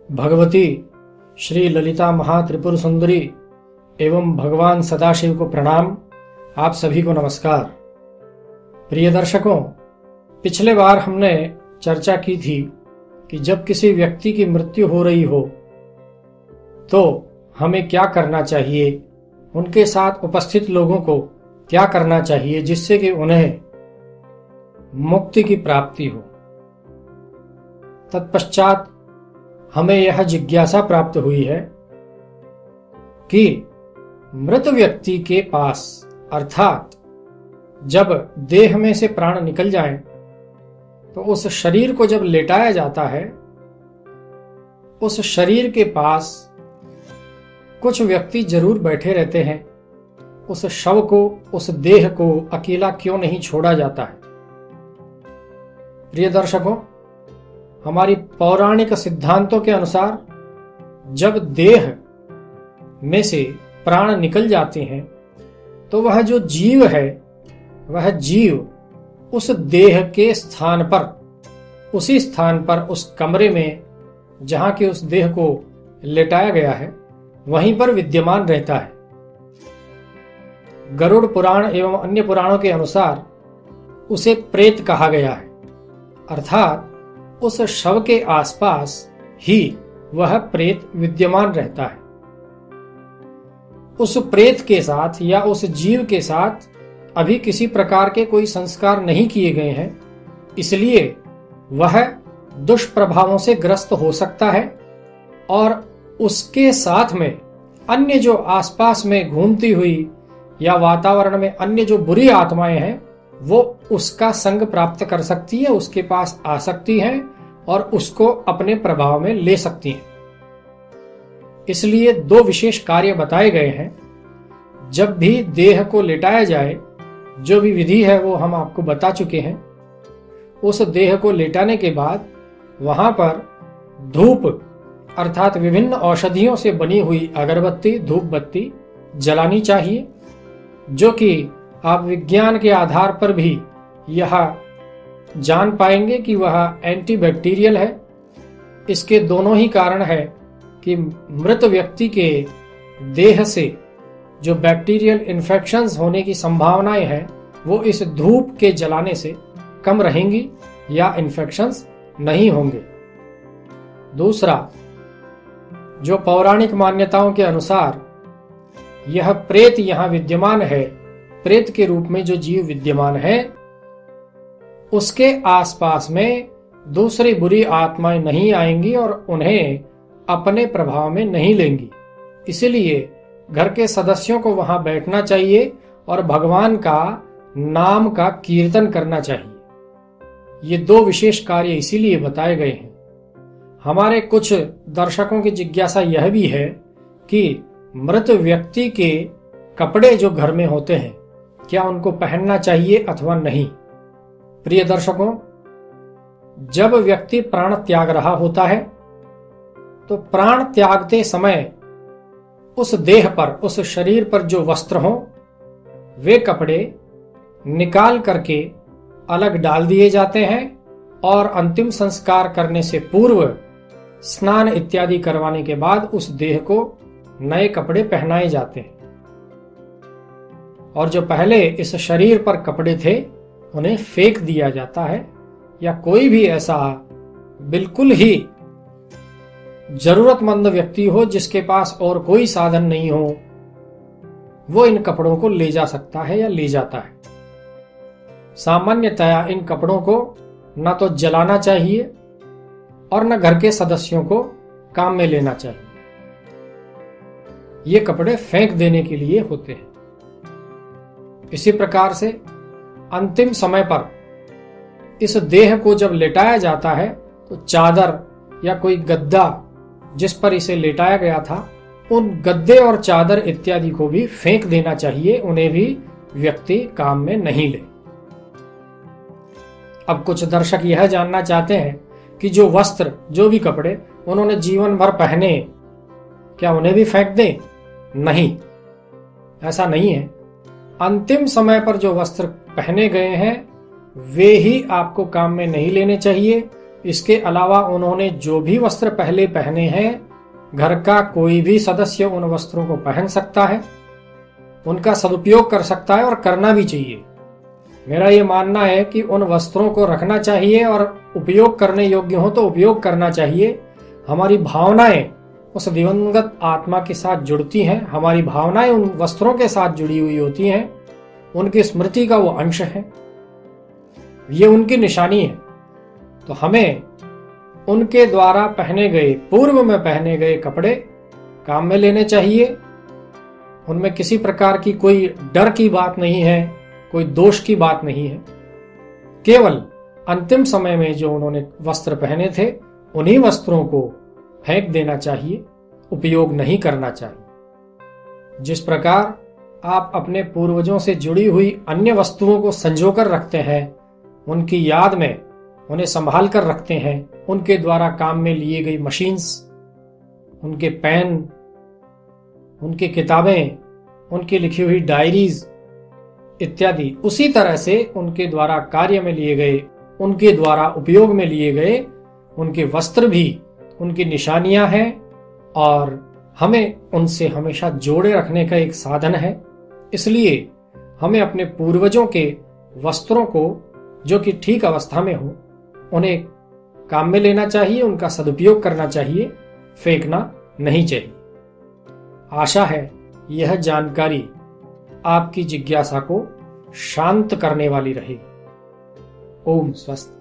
भगवती श्री ललिता महात्रिपुर सुंदरी एवं भगवान सदाशिव को प्रणाम। आप सभी को नमस्कार। प्रिय दर्शकों, पिछले बार हमने चर्चा की थी कि जब किसी व्यक्ति की मृत्यु हो रही हो तो हमें क्या करना चाहिए, उनके साथ उपस्थित लोगों को क्या करना चाहिए जिससे कि उन्हें मुक्ति की प्राप्ति हो। तत्पश्चात हमें यह जिज्ञासा प्राप्त हुई है कि मृत व्यक्ति के पास अर्थात जब देह में से प्राण निकल जाए तो उस शरीर को जब लेटाया जाता है, उस शरीर के पास कुछ व्यक्ति जरूर बैठे रहते हैं। उस शव को, उस देह को अकेला क्यों नहीं छोड़ा जाता है। प्रिय दर्शकों, हमारी पौराणिक सिद्धांतों के अनुसार जब देह में से प्राण निकल जाते हैं तो वह जो जीव है, वह जीव उस देह के स्थान पर, उसी स्थान पर, उस कमरे में जहां कि उस देह को लेटाया गया है, वहीं पर विद्यमान रहता है। गरुड़ पुराण एवं अन्य पुराणों के अनुसार उसे प्रेत कहा गया है, अर्थात उस शव के आसपास ही वह प्रेत विद्यमान रहता है। उस प्रेत के साथ या उस जीव के साथ अभी किसी प्रकार के कोई संस्कार नहीं किए गए हैं, इसलिए वह दुष्प्रभावों से ग्रस्त हो सकता है और उसके साथ में अन्य जो आसपास में घूमती हुई या वातावरण में अन्य जो बुरी आत्माएं हैं वो उसका संग प्राप्त कर सकती है, उसके पास आ सकती हैं और उसको अपने प्रभाव में ले सकती हैं। इसलिए दो विशेष कार्य बताए गए हैं। जब भी देह को लेटाया जाए, जो भी विधि है वो हम आपको बता चुके हैं। उस देह को लेटाने के बाद वहां पर धूप अर्थात विभिन्न औषधियों से बनी हुई अगरबत्ती, धूप बत्ती जलानी चाहिए, जो कि आप विज्ञान के आधार पर भी यह जान पाएंगे कि वह एंटीबैक्टीरियल है। इसके दोनों ही कारण है कि मृत व्यक्ति के देह से जो बैक्टीरियल इन्फेक्शंस होने की संभावनाएं हैं वो इस धूप के जलाने से कम रहेंगी या इन्फेक्शंस नहीं होंगे। दूसरा, जो पौराणिक मान्यताओं के अनुसार यह प्रेत यहां विद्यमान है, प्रेत के रूप में जो जीव विद्यमान है, उसके आसपास में दूसरी बुरी आत्माएं नहीं आएंगी और उन्हें अपने प्रभाव में नहीं लेंगी। इसलिए घर के सदस्यों को वहां बैठना चाहिए और भगवान का नाम का कीर्तन करना चाहिए। ये दो विशेष कार्य इसीलिए बताए गए हैं। हमारे कुछ दर्शकों की जिज्ञासा यह भी है कि मृत व्यक्ति के कपड़े जो घर में होते हैं, क्या उनको पहनना चाहिए अथवा नहीं। प्रिय दर्शकों, जब व्यक्ति प्राण त्याग रहा होता है तो प्राण त्यागते समय उस देह पर, उस शरीर पर जो वस्त्र हो, वे कपड़े निकाल करके अलग डाल दिए जाते हैं और अंतिम संस्कार करने से पूर्व स्नान इत्यादि करवाने के बाद उस देह को नए कपड़े पहनाए जाते हैं। और जो पहले इस शरीर पर कपड़े थे उन्हें फेंक दिया जाता है, या कोई भी ऐसा बिल्कुल ही जरूरतमंद व्यक्ति हो जिसके पास और कोई साधन नहीं हो, वो इन कपड़ों को ले जा सकता है या ले जाता है। सामान्यतया इन कपड़ों को न तो जलाना चाहिए और न घर के सदस्यों को काम में लेना चाहिए। ये कपड़े फेंक देने के लिए होते हैं। इसी प्रकार से अंतिम समय पर इस देह को जब लेटाया जाता है तो चादर या कोई गद्दा जिस पर इसे लेटाया गया था, उन गद्दे और चादर इत्यादि को भी फेंक देना चाहिए, उन्हें भी व्यक्ति काम में नहीं ले। अब कुछ दर्शक यह जानना चाहते हैं कि जो वस्त्र, जो भी कपड़े उन्होंने जीवन भर पहने, क्या उन्हें भी फेंक दें? नहीं, ऐसा नहीं है। अंतिम समय पर जो वस्त्र पहने गए हैं वे ही आपको काम में नहीं लेने चाहिए, इसके अलावा उन्होंने जो भी वस्त्र पहले पहने हैं, घर का कोई भी सदस्य उन वस्त्रों को पहन सकता है, उनका सदुपयोग कर सकता है और करना भी चाहिए। मेरा ये मानना है कि उन वस्त्रों को रखना चाहिए और उपयोग करने योग्य हो तो उपयोग करना चाहिए। हमारी भावनाएं उस दिवंगत आत्मा के साथ जुड़ती हैं, हमारी भावनाएं उन वस्त्रों के साथ जुड़ी हुई होती हैं, उनकी स्मृति का वो अंश है, ये उनकी निशानी है। तो हमें उनके द्वारा पहने गए, पूर्व में पहने गए कपड़े काम में लेने चाहिए। उनमें किसी प्रकार की कोई डर की बात नहीं है, कोई दोष की बात नहीं है। केवल अंतिम समय में जो उन्होंने वस्त्र पहने थे, उन्हीं वस्त्रों को फेंक देना चाहिए, उपयोग नहीं करना चाहिए। जिस प्रकार आप अपने पूर्वजों से जुड़ी हुई अन्य वस्तुओं को संजोकर रखते हैं, उनकी याद में उन्हें संभाल कर रखते हैं, उनके द्वारा काम में लिए गई मशीन्स, उनके पेन, उनकी किताबें, उनकी लिखी हुई डायरीज इत्यादि, उसी तरह से उनके द्वारा कार्य में लिए गए, उनके द्वारा उपयोग में लिए गए उनके वस्त्र भी उनकी निशानियां हैं और हमें उनसे हमेशा जोड़े रखने का एक साधन है। इसलिए हमें अपने पूर्वजों के वस्त्रों को, जो कि ठीक अवस्था में हो, उन्हें काम में लेना चाहिए, उनका सदुपयोग करना चाहिए, फेंकना नहीं चाहिए। आशा है यह जानकारी आपकी जिज्ञासा को शांत करने वाली रहेगी। ओम स्वस्ति।